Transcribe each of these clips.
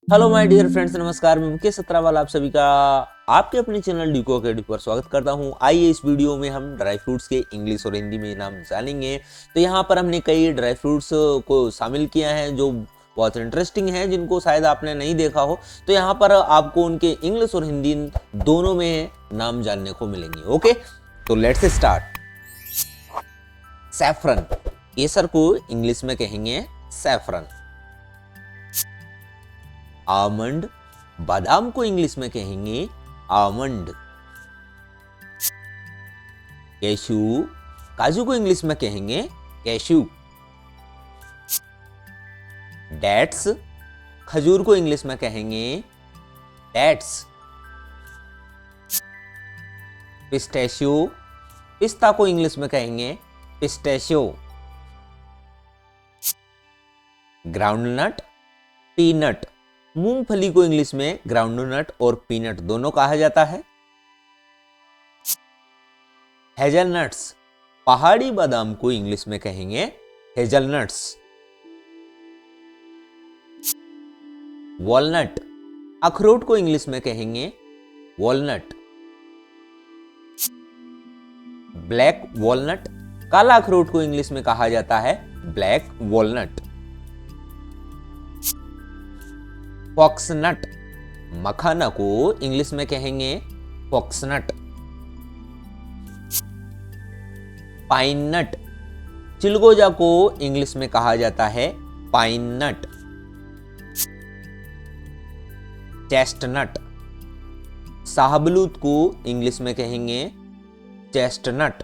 Hello my dear friends, नमस्कार। मैं मुकेश सत्रावाला आप सभी का आपके अपने चैनल डिको अकेडमी पर स्वागत करता हूं। आइए इस वीडियो में हम ड्राई फ्रूट्स के इंग्लिश और हिंदी में नाम जानेंगे। तो यहां पर हमने कई ड्राई फ्रूट्स को शामिल किया है जो बहुत इंटरेस्टिंग है, जिनको शायद आपने नहीं देखा हो। तो यहाँ पर आपको उनके इंग्लिश और हिंदी दोनों में नाम जानने को मिलेंगे। ओके, तो लेट्स स्टार्ट। सैफरन, केसर को इंग्लिश में कहेंगे सैफरन। आमंड, बादाम को इंग्लिश में कहेंगे आमंड। कैशू, काजू को इंग्लिश में कहेंगे कैशू। डेट्स, खजूर को इंग्लिश में कहेंगे डेट्स। पिस्टैशियो, पिस्ता को इंग्लिश में कहेंगे पिस्टैशियो। ग्राउंडनट, पीनट, मूंगफली को इंग्लिश में ग्राउंडनट और पीनट दोनों कहा जाता है। हेजलनट्स, पहाड़ी बादाम को इंग्लिश में कहेंगे हेजलनट्स। वॉलनट, अखरोट को इंग्लिश में कहेंगे वॉलनट। ब्लैक वॉलनट, काला अखरोट को इंग्लिश में कहा जाता है ब्लैक वॉलनट। फॉक्सनट, मखाना को इंग्लिश में कहेंगे फॉक्सनट। पाइन नट, चिलगोजा को इंग्लिश में कहा जाता है पाइन नट। चेस्टनट, शाहबलूत को इंग्लिश में कहेंगे चेस्टनट।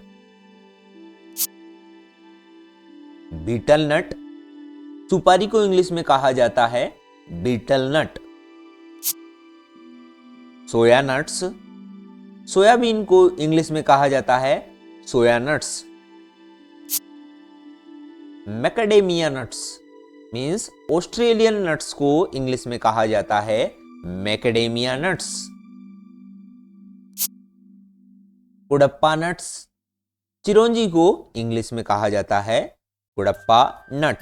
बीटल नट, सुपारी को इंग्लिश में कहा जाता है betel nut. Soya nuts, soybean को इंग्लिश में कहा जाता है soya nuts. Macadamia nuts means Australian nuts को इंग्लिश में कहा जाता है मैकेडेमिया नट्स। कुडप्पा नट्स, चिरौंजी को इंग्लिश में कहा जाता है कुडप्पा नट।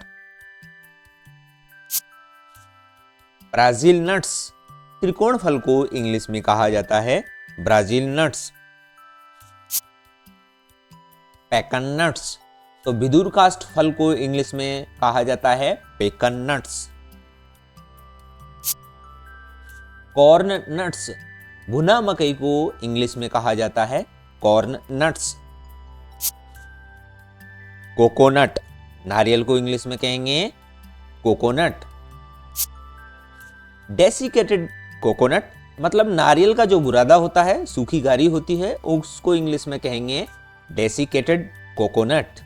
ब्राजील नट्स, त्रिकोण फल को इंग्लिश में कहा जाता है ब्राजील नट्स। पेकन नट्स, तो विदुर कास्ट फल को इंग्लिश में कहा जाता है पेकन नट्स। कॉर्न नट्स, भुना मकई को इंग्लिश में कहा जाता है कॉर्न नट्स। कोकोनट, नारियल को इंग्लिश में कहेंगे कोकोनट। डेसिकेटेड कोकोनट, मतलब नारियल का जो बुरादा होता है, सूखी गारी होती है, उसको इंग्लिश में कहेंगे desiccated coconut.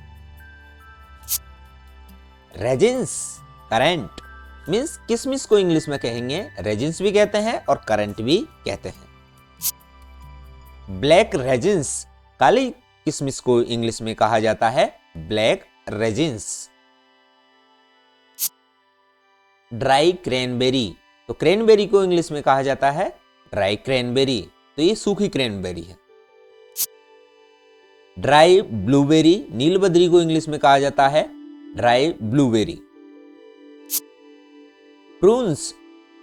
Resins, current means किशमिश को इंग्लिश में कहेंगे रेजिन्स भी कहते हैं और करंट भी कहते हैं। ब्लैक रेजिन्स, काली किशमिश को इंग्लिश में कहा जाता है ब्लैक रेजिन्स। ड्राई क्रैनबेरी, तो क्रैनबेरी को इंग्लिश में कहा जाता है ड्राई क्रैनबेरी, तो ये सूखी क्रैनबेरी है। ड्राई ब्लूबेरी, नीलबद्री को इंग्लिश में कहा जाता है ड्राई ब्लूबेरी। प्रून्स,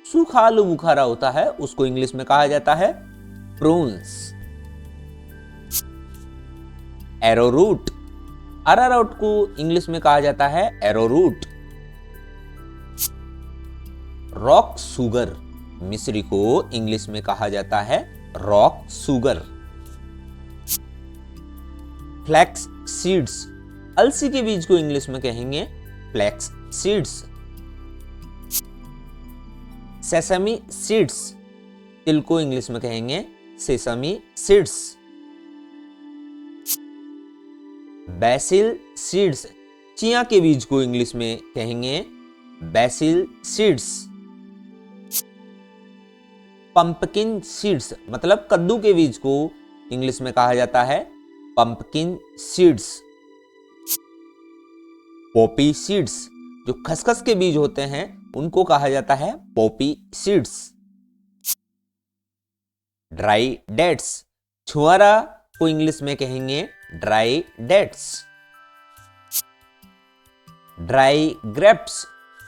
सूखा आलू बुखारा होता है, उसको इंग्लिश में कहा जाता है प्रून्स। एरोरूट, अरारोट को इंग्लिश में कहा जाता है एरोरूट। रॉक सुगर, मिश्री को इंग्लिश में कहा जाता है रॉक सुगर। फ्लैक्स सीड्स, अलसी के बीज को इंग्लिश में कहेंगे फ्लैक्स सीड्स। सेसमी सीड्स, तिल को इंग्लिश में कहेंगे सेसमी सीड्स। बैसिल सीड्स, चिया के बीज को इंग्लिश में कहेंगे बैसिल सीड्स। पंपकिन सीड्स, मतलब कद्दू के बीज को इंग्लिश में कहा जाता है पंपकिन सीड्स। पॉपी सीड्स, जो खसखस के बीज होते हैं उनको कहा जाता है पॉपी सीड्स। ड्राई डेट्स, छुआरा को इंग्लिश में कहेंगे ड्राई डेट्स। ड्राई ग्रेप्स,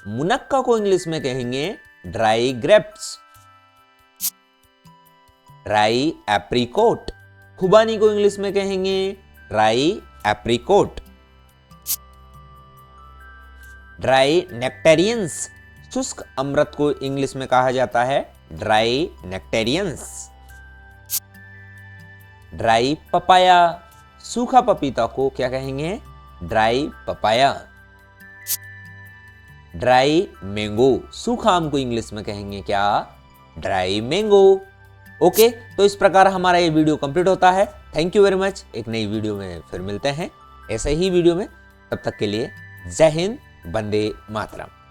मुनक्का को इंग्लिश में कहेंगे ड्राई ग्रेप्स। ड्राई एप्रीकोट, खुबानी को इंग्लिश में कहेंगे ड्राई एप्रीकोट। ड्राई नेक्टेरियंस, शुष्क अमृत को इंग्लिश में कहा जाता है ड्राई नेक्टेरियंस। ड्राई पपाया, सूखा पपीता को क्या कहेंगे ड्राई पपाया। ड्राई मैंगो, सूखा आम को इंग्लिश में कहेंगे क्या ड्राई मैंगो। ओके, तो इस प्रकार हमारा ये वीडियो कंप्लीट होता है। Thank you very much. एक नई वीडियो में फिर मिलते हैं ऐसे ही वीडियो में। तब तक के लिए जय हिंद, वंदे मातरम।